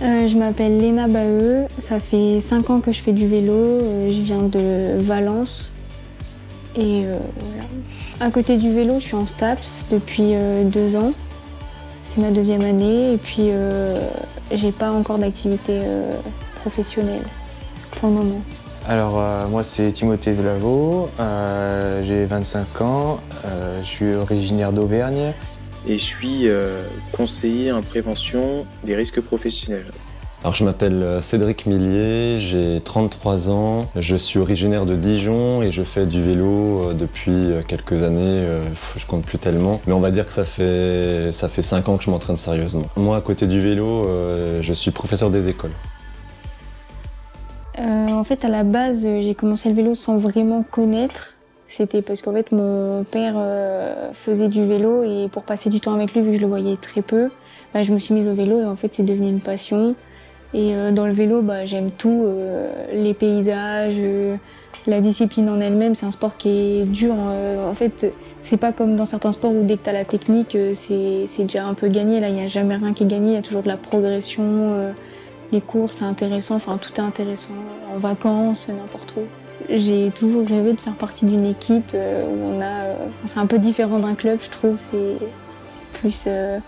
Je m'appelle Léna Baheu, ça fait 5 ans que je fais du vélo, je viens de Valence et voilà. À côté du vélo, je suis en STAPS depuis 2 ans, c'est ma 2e année et puis j'ai pas encore d'activité professionnelle pour le moment. Alors moi c'est Timothée Delaveau, j'ai 25 ans, je suis originaire d'Auvergne et je suis conseiller en prévention des risques professionnels. Alors je m'appelle Cédric Millier, j'ai 33 ans, je suis originaire de Dijon et je fais du vélo depuis quelques années, je compte plus tellement, mais on va dire que ça fait 5 ans que je m'entraîne sérieusement. Moi à côté du vélo, je suis professeur des écoles. En fait, à la base, j'ai commencé le vélo sans vraiment connaître. C'était parce qu'en fait, mon père faisait du vélo et pour passer du temps avec lui, vu que je le voyais très peu, je me suis mise au vélo et en fait, c'est devenu une passion. Et dans le vélo, j'aime tout, les paysages, la discipline en elle-même. C'est un sport qui est dur. En fait, c'est pas comme dans certains sports où dès que tu as la technique, c'est déjà un peu gagné. Là, il n'y a jamais rien qui est gagné, il y a toujours de la progression. Les cours, c'est intéressant, enfin tout est intéressant, en vacances, n'importe où. J'ai toujours rêvé de faire partie d'une équipe où on a... c'est un peu différent d'un club, je trouve, c'est plus... je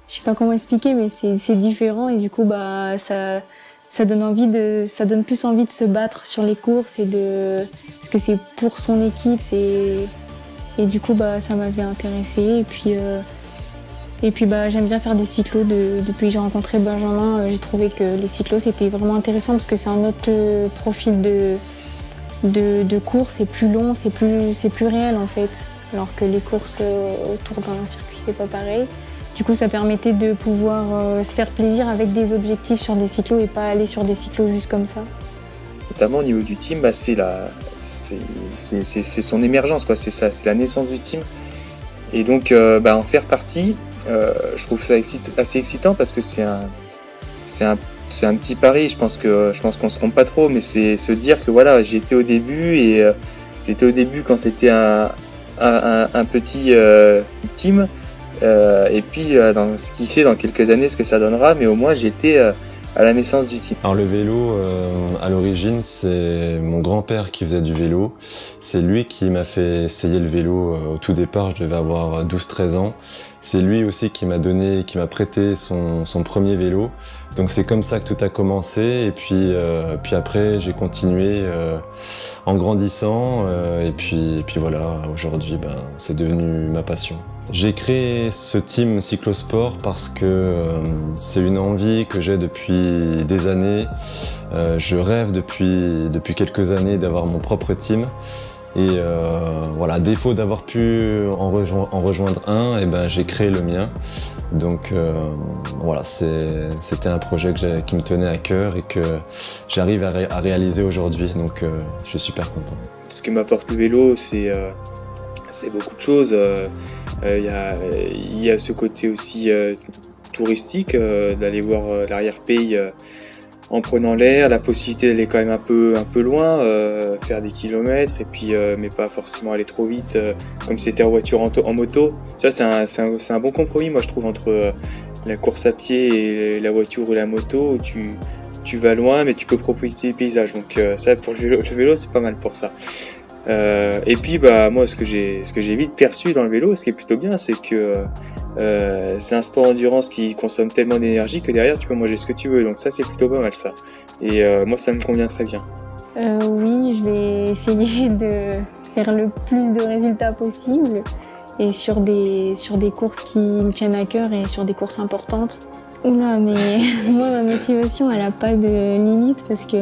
sais pas comment expliquer, mais c'est différent et du coup, ça donne plus envie de se battre sur les courses parce que c'est pour son équipe, et du coup, ça m'avait intéressée. Et puis j'aime bien faire des cyclos. Depuis que j'ai rencontré Benjamin, j'ai trouvé que les cyclos c'était vraiment intéressant parce que c'est un autre profil de course, c'est plus long, c'est plus réel en fait. Alors que les courses autour d'un circuit c'est pas pareil. Du coup ça permettait de pouvoir se faire plaisir avec des objectifs sur des cyclos et pas aller sur des cyclos juste comme ça. Notamment au niveau du team, c'est son émergence, quoi. C'est la naissance du team. Et donc en faire partie, je trouve ça assez excitant parce que c'est un petit pari. Je pense qu'on se trompe pas trop, mais c'est se dire que voilà, j'étais au début quand c'était un petit team, et puis qui sait dans quelques années ce que ça donnera, mais au moins j'étais à la naissance du team. Alors le vélo, à l'origine, c'est mon grand-père qui faisait du vélo. C'est lui qui m'a fait essayer le vélo au tout départ, je devais avoir 12-13 ans. C'est lui aussi qui m'a prêté son premier vélo. Donc c'est comme ça que tout a commencé et puis après j'ai continué en grandissant et puis voilà, aujourd'hui c'est devenu ma passion. J'ai créé ce team cyclosport parce que c'est une envie que j'ai depuis des années. Je rêve depuis quelques années d'avoir mon propre team. Et voilà, à défaut d'avoir pu en rejoindre un, j'ai créé le mien. Donc voilà, c'était un projet qui me tenait à cœur et que j'arrive à réaliser aujourd'hui. Donc je suis super content. Ce que m'apporte le vélo, c'est beaucoup de choses. Il y a ce côté aussi touristique, d'aller voir l'arrière-pays en prenant l'air, la possibilité d'aller quand même un peu loin, faire des kilomètres, et puis mais pas forcément aller trop vite comme c'était en voiture, en moto. Ça c'est un bon compromis, moi je trouve, entre la course à pied et la voiture ou la moto, où tu vas loin mais tu peux profiter des paysages. Donc ça, pour le vélo c'est pas mal pour ça. Et puis moi ce que j'ai vite perçu dans le vélo, ce qui est plutôt bien, c'est que c'est un sport endurance qui consomme tellement d'énergie que derrière tu peux manger ce que tu veux, donc ça c'est plutôt pas mal ça. Et moi ça me convient très bien. Oui, je vais essayer de faire le plus de résultats possible et sur des courses qui me tiennent à cœur et sur des courses importantes. Oula, mais moi ma motivation elle a pas de limite parce que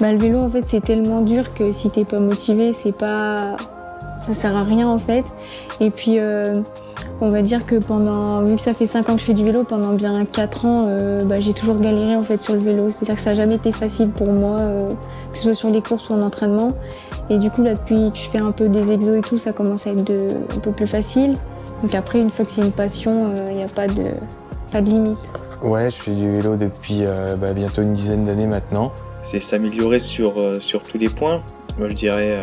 le vélo en fait c'est tellement dur que si t'es pas motivé, ça sert à rien en fait. Et puis on va dire que vu que ça fait 5 ans que je fais du vélo, pendant bien 4 ans, j'ai toujours galéré en fait sur le vélo. C'est-à-dire que ça n'a jamais été facile pour moi, que ce soit sur les courses ou en entraînement. Et du coup là depuis que je fais un peu des exos et tout, ça commence à être un peu plus facile. Donc après, une fois que c'est une passion, il n'y a pas de limite. Ouais, je fais du vélo depuis bientôt une dizaine d'années maintenant. C'est s'améliorer sur tous les points. Moi je dirais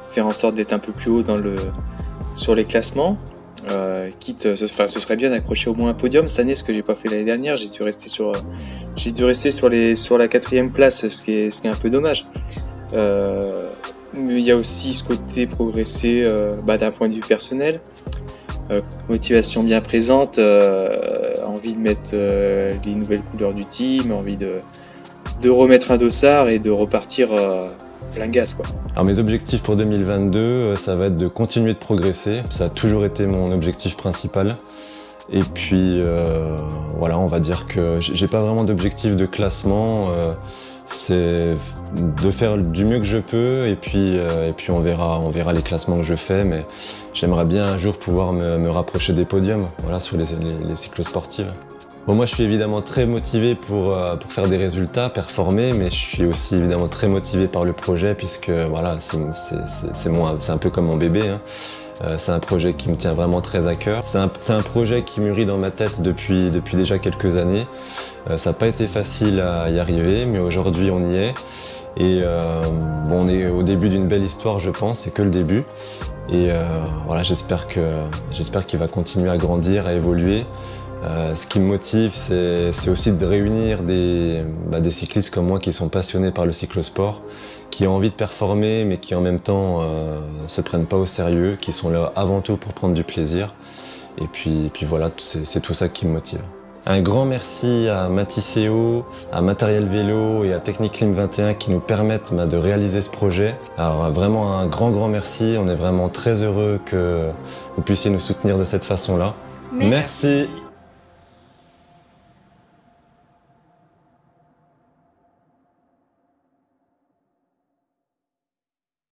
faire en sorte d'être un peu plus haut sur les classements, Quitte, ce serait bien d'accrocher au moins un podium cette année, ce que j'ai pas fait l'année dernière. J'ai dû rester sur la 4e place, ce qui est un peu dommage. Mais il y a aussi ce côté progresser d'un point de vue personnel, motivation bien présente, envie de mettre les nouvelles couleurs du team, envie de remettre un dossard et de repartir plein gaz, quoi. Alors mes objectifs pour 2022, ça va être de continuer de progresser. Ça a toujours été mon objectif principal. Et puis voilà, on va dire que j'ai pas vraiment d'objectif de classement. C'est de faire du mieux que je peux et puis on verra les classements que je fais. Mais j'aimerais bien un jour pouvoir me rapprocher des podiums, voilà, sur les cyclosportives. Bon, moi je suis évidemment très motivé pour faire des résultats, performer, mais je suis aussi évidemment très motivé par le projet puisque voilà, c'est un peu comme mon bébé, hein. C'est un projet qui me tient vraiment très à cœur. C'est un projet qui mûrit dans ma tête depuis déjà quelques années. Ça n'a pas été facile à y arriver, mais aujourd'hui on y est. Et bon, on est au début d'une belle histoire, je pense, c'est que le début. Et voilà, j'espère qu'il va continuer à grandir, à évoluer. Ce qui me motive, c'est aussi de réunir des cyclistes comme moi qui sont passionnés par le cyclosport, qui ont envie de performer mais qui en même temps se prennent pas au sérieux, qui sont là avant tout pour prendre du plaisir. Et puis voilà, c'est tout ça qui me motive. Un grand merci à Matiseo, à Matériel Vélo et à Technic Lim 21 qui nous permettent de réaliser ce projet. Alors vraiment un grand merci, on est vraiment très heureux que vous puissiez nous soutenir de cette façon-là. Merci.